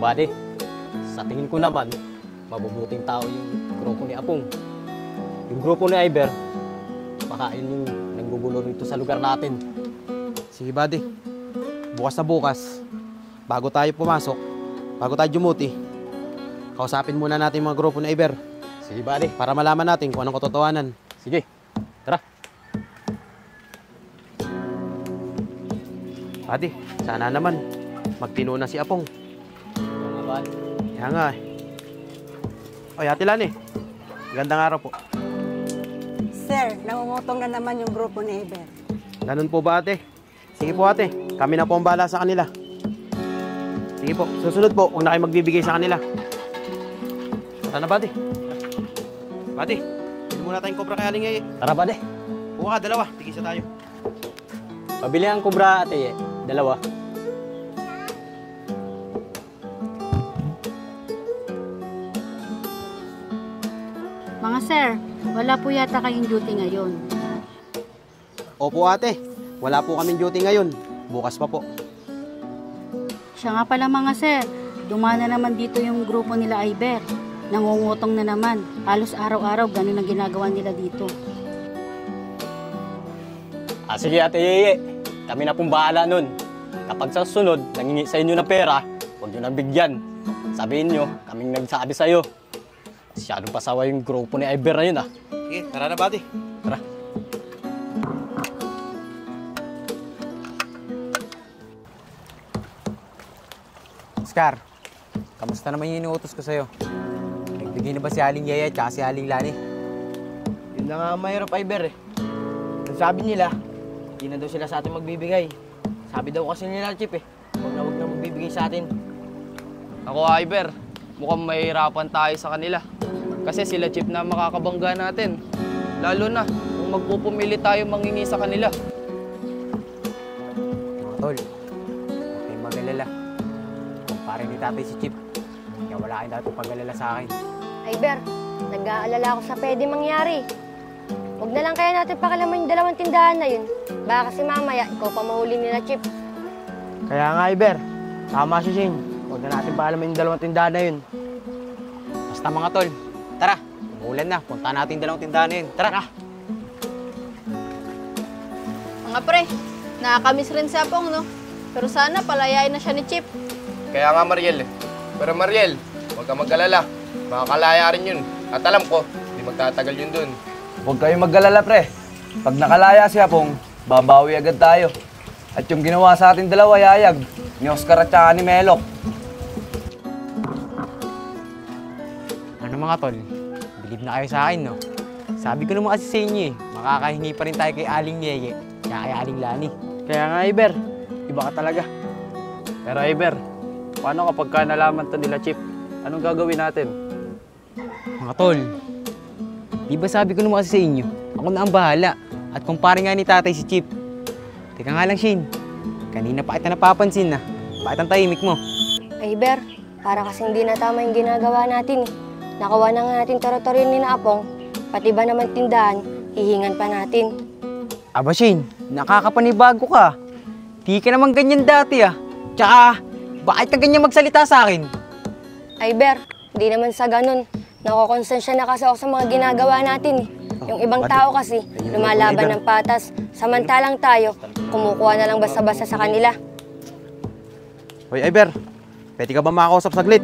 Buddy, sa tingin ko naman, mabubuting tao yung grupo ni Apong. Yung grupo ni Iber, baka yun yung nanggugulo rito sa lugar natin. Sige buddy, bukas na bukas, bago tayo pumasok, bago tayo jumuti, kausapin muna natin mga grupo ni Iber. Sige buddy. Para malaman natin kung anong katotohanan. Sige, tara. Buddy, sana naman magtino na si Apong. Oo nga buddy. Kaya nga eh. Oy, Ate Lani, gandang araw po. Sir, nangungutong na naman yung grupo ni Iber. Ganun po ba ate? Sige po ate, kami na po ang bahala sa kanila. Sige po, susunod po kung na kayo magbibigay sa kanila. Tara na buddy. Buddy, hindi muna tayong kobra kay Aling Yeye. Tara buddy. Buka ka, dalawa, tigisa tayo. Pabili ang kubra ate, dalawa. Mga sir, wala po yata kayong duty ngayon. Opo ate, wala po kaming duty ngayon. Bukas pa po. Siya nga pala mga sir, dumana naman dito yung grupo nila Iber. Nangungutong na naman. Halos araw-araw ganun ang ginagawa nila dito. Sige ate Yeye, kami na pong bahala nun. Kapag sa sunod, nangingi sa inyo ng pera, huwag nyo nang bigyan. Sabihin nyo, kaming nagsabi sa'yo. Masyadong pasawa yung grupo ni Iber na yun ah. Sige, tara na buddy. Tara. Oscar, kamusta naman yung inuutos ko sa'yo? Nagbigay na ba si Aling Yaya at si Aling Lani? Yun na nga ang mahirap, Iber eh. Ang sabi nila, hindi na daw sila sa atin magbibigay. Sabi daw kasi nila, Chip eh, huwag na magbibigay sa atin. Ako, Iber, mukhang mahihirapan tayo sa kanila. Kasi sila, Chip, na makakabangga natin. Lalo na kung magpupumili tayo mangingi sa kanila. Mga tol, huwag kayong mag-alala. Kumpare ni tatay si Chip, kaya wala kayong dapat pag-alala sa akin. Iber, nag-aalala ako sa pwede mangyari. Huwag na lang kaya natin pakalaman yung dalawang tindahan na yun. Baka kasi mamaya, ikaw pa mahuli nila, Chip. Kaya nga, Iber, tama si Shane. Huwag na natin paalaman yung dalawang tindahan na yun. Basta mga tol, tara, umulan na, punta natin yung dalawang tindahan na yun. Tara! Mga pre, nakakamiss rin si Apong, no? Pero sana palayain na siya ni Chip. Kaya nga, Mariel. Pero Mariel, huwag ka mag-alala. Makakalaya rin yun. At alam ko, hindi magtatagal yun dun. Huwag kayong mag-alala, pre. Pag nakalaya si Apong, babawi agad tayo. At yung ginawa sa atin dalawa, yayag, ni Oscar at saka ni Melok. Ano mga tol, believe na kayo sa akin, no? Sabi ko naman kasi sa inyo eh, makakahingi pa rin tayo kay Aling Yeye, kaya kay Aling Lani. Kaya nga, Iber, iba ka talaga. Pero Iber, paano kapag ka nalaman to nila, Chip? Anong gagawin natin? Mga tol, di ba sabi ko naman kasi sa inyo, ako na ang bahala. At kumpare nga ni tatay si Chip. Teka nga lang, Shane, kanina pa kita napapansin na. Bakit ang tahimik mo? Iber, para kasi hindi na tama yung ginagawa natin eh. Nakuha na nga natin teritoryo ni na Apong, pati ba naman tindahan, hihingan pa natin. Aba, Shane, nakakapanibago ka. Di ka naman ganyan dati ah. Tsaka, bakit ka ganyan magsalita sa akin? Iber, hindi naman sa ganun. Nakokonsensya na kasi ako sa mga ginagawa natin eh. Yung ibang tao kasi, lumalaban ng patas. Samantalang tayo, kumukuha na lang basta-basta sa kanila. Hoy Iber, pwede ka ba makakausap saglit?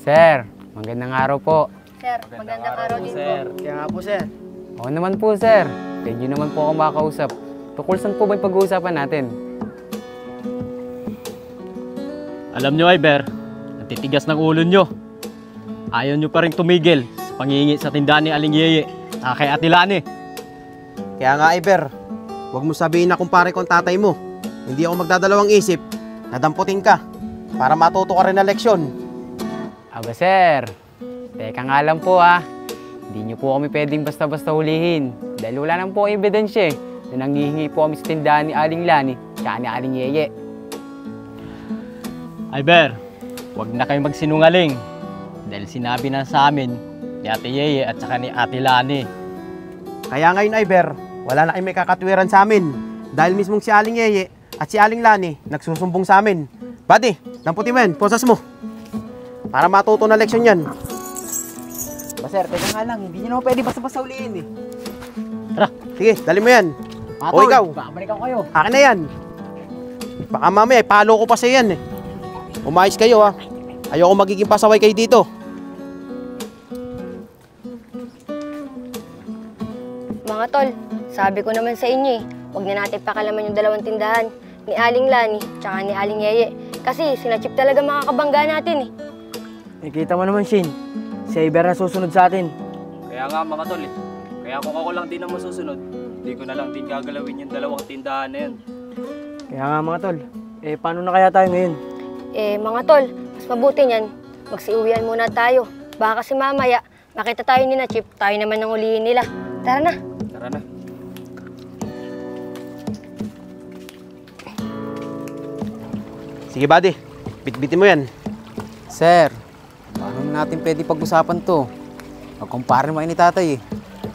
Sir, magandang araw po. Sir, magandang araw din po. Kaya nga po, sir. Oo naman po, sir. Pwede naman po ako makakausap. Tukol saan po ba yung pag-uusapan natin? Alam nyo Iber, ang titigas ng ulo nyo. Ayaw nyo pa rin tumigil sa pangingi sa tindahan ni Aling Yeye at kay Ate Lani. Kaya nga Iber, huwag mo sabihin na kumpare ko ang tatay mo. Hindi ako magdadalawang isip, nadamputin ka para matuto ka rin na leksyon. Aba, sir. Teka nga lang po ah. Hindi nyo po kami pwedeng basta-basta hulihin. Dahil wala nang po ang ebidensya eh, na nanghihingi po kami sa tindahan ni Aling Lani at ni Aling Yeye. Iber, huwag na kayo magsinungaling. Dahil sinabi na sa amin ni Ate Yeye at saka ni Ate Lani. Kaya ngayon Iber, wala na kayong may kakatwiran sa amin. Dahil mismong si Aling Yeye at si Aling Lani nagsusumbong sa amin. Buddy, damputin mo yan, posas mo. Para matuto na leksyon yan. Ba sir, teka nga lang, hindi nyo naman pwede basta-basta uliin eh. Sige, dali mo yan. Mga O tol, ikaw, babalikan ko kayo. akin na yan. Baka mamaya, palo ko pa sa yan eh. Umayos kayo ha. Ayoko magiging pasaway kayo dito. Mga tol, sabi ko naman sa inyo eh, huwag na natin pakalaman yung dalawang tindahan, ni Aling Lani, tsaka ni Aling Yeye. Kasi sina Chip talaga makakabangga natin eh. Nakita mo naman, Shane. Si Iber na susunod sa atin. Kaya nga mga tol eh. Kaya kung ako lang din ang masusunod, hindi ko na lang din gagalawin yung dalawang tindahan na yun. Kaya nga mga tol, paano na kaya tayo ngayon? Mga tol, mas mabuti niyan, magsiuwian muna tayo. Baka kasi mamaya, makita tayo ni na Chip, tayo naman ang ulihin nila. Tara na. Tara na. Sige buddy, bitbitin mo yan. Sir, paano natin pwede pag-usapan to? Magkumpare mo kayo ni tatay eh.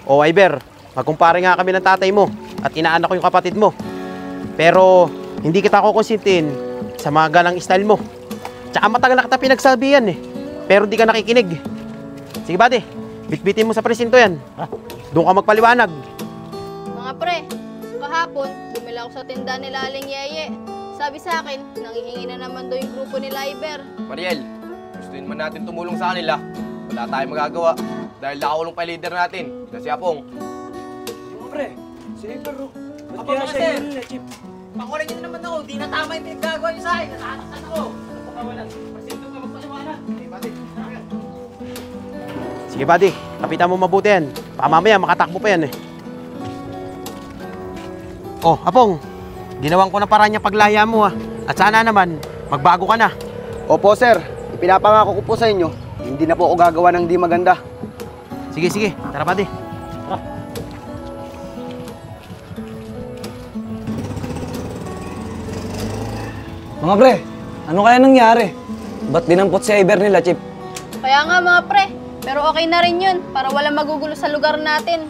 O Iber, magkumpare nga kami ng tatay mo at inaanak ko yung kapatid mo. Pero hindi kita kukonsintin sa mga galang style mo. Tsaka matagal na kita pinagsabihan eh. Pero di ka nakikinig. Sige buddy, bitbitin mo sa presinto yan. Doon ka magpaliwanag. Mga pre, kahapon, bumili ako sa tindahan nila Aling Yeye. Sabi sa akin, nanghihingi na naman daw yung grupo nila Iber. Mariel, gustuin man natin tumulong sa kanila. Wala tayong magagawa dahil nakakulong pa yung leader natin, na si Apong. Pre, si Iber oh. Ba't kaya siya yun na Chip? Pakulan niyo naman ako, di na tama yung pinagagawa niyo sa akin. Nasasaktan ako. Napakawalan. Pasinto ka magpaliwanag. Sige buddy, kapitan mo mabuti yan. Baka mamaya makatakbo pa yan eh. Oh, Apong, ginawan ko na paraan niya paglaya mo ha. At sana naman, magbago ka na. Opo sir, ipinapangako ko po sa inyo, hindi na po ako gagawa ng di maganda. Sige, sige, tara buddy. Mga pre, ano kaya nangyari? Ba't dinampot si Iber nila, Chip? Kaya nga mga pre, pero okay na rin yun para walang magugulo sa lugar natin.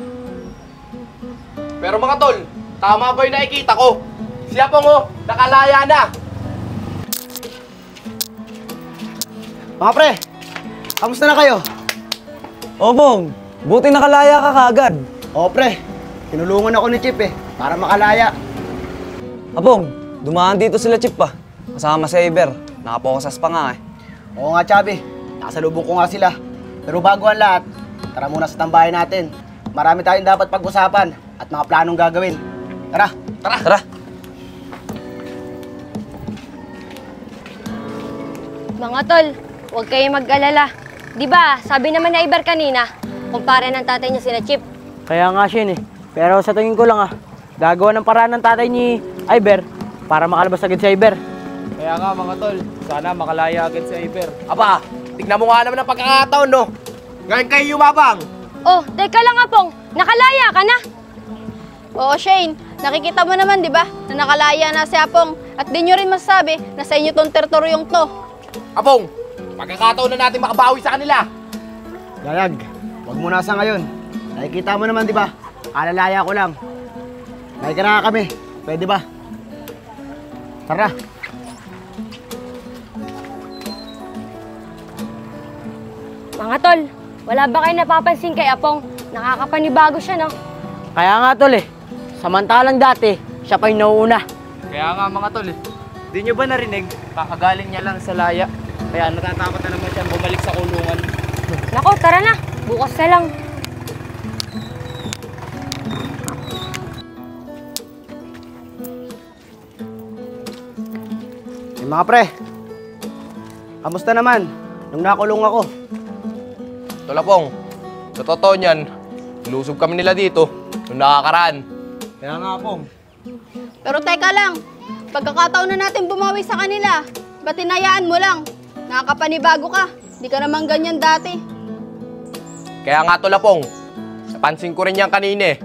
Pero mga tol, tama ba yung nakikita ko? Si Apong oh, nakalaya na! Mga pre, kamusta na kayo? Bong, buti nakalaya ka kagad. O pre, tinulungan ako ni Chip para makalaya. Apong, dumaan dito sila Chip pa. Kasama si Iber, nakaposas pa nga eh. Oo nga Chabi, nakasalubong ko nga sila. Pero bago ang lahat, tara muna sa tambayan natin. Marami tayong dapat pag-usapan at mga planong gagawin. Tara! Tara! Mga tol, huwag kayong mag-alala. Di ba, sabi naman ni Iber kanina, kumpare ng tatay niya sina Chip. Kaya nga Shane pero sa tingin ko lang gagawa ng paraan ng tatay ni Iber para makalabas agad si Iber. Kaya nga mga tol, sana makalaya agad si Iber. Aba, tignan mo nga naman ang pagkakataon no? Ngayon kayo yumabang! Oh, teka lang Apong, nakalaya ka na? Oo Shane, nakikita mo naman di ba na nakalaya na si Apong at di nyo rin masasabi na sa inyo tong teritoryong to. Apong, pagkakataon na natin makabawi sa kanila! Gayag, wag mo na sa ngayon. Nakikita mo naman di ba? Alalaya ko lang. Nakikita kami, pwede ba? Tara! Mga tol, wala ba kayo napapansin kay Apong? Nakakapanibago siya, no? Kaya nga tol samantalang dati, siya pa yung nauuna. Kaya nga mga tol di nyo ba narinig? Kakagaling niya lang sa laya. Kaya natatakot na naman siya bumalik sa kulungan. Nako, tara na. Bukas na lang. Mga pre, kamusta naman nung nakulong ako? Tol Apong, sa totoo niyan, lusob kami nila dito nung nakakaraan. Kaya nga Apong. Pero teka lang, pagkakataon na natin bumawi sa kanila, ba't hinayaan mo lang? Nakakapanibago ka, di ka naman ganyan dati. Kaya nga Tol Apong, napansin ko rin yan kanina eh.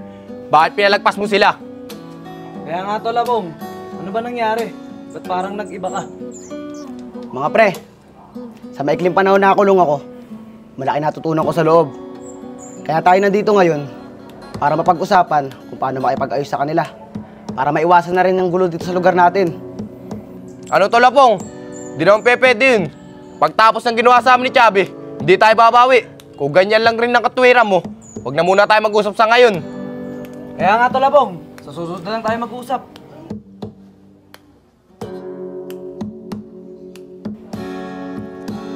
Bakit pinalagpas mo sila? Kaya nga Tol Apong, ano ba nangyari? Ba't parang nag-iba ka? Mga pre, sa maikling panahon na nakulong ako, malaki natutunan ko sa loob. Kaya tayo nandito ngayon para mapag-usapan kung paano makipag-ayos sa kanila. Para maiwasan na rin ang gulo dito sa lugar natin. Ano Tol Apong? Di naman pwede yun. Pagtapos ng ginawa sa amin ni Chubby, hindi tayo babawi. Kung ganyan lang rin ang katwiran mo, huwag na muna tayo mag-usap sa ngayon. Kaya nga to, Labong. Sa susunod na lang tayo mag-usap.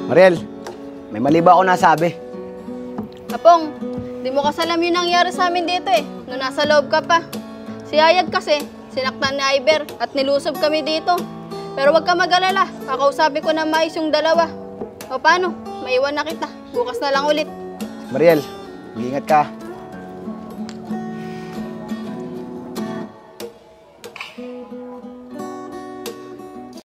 Mariel, may mali ba ako nasabi? Apong, di mo kasalam yung nangyari sa amin dito eh, nung nasa loob ka pa. Si Ayag kasi, sinaktan ni Iber at nilusob kami dito. Pero wag ka mag-alala, kakausapin ko na maayos yung dalawa. O paano, maiwan na kita, bukas na lang ulit. Mariel, mag-iingat ka.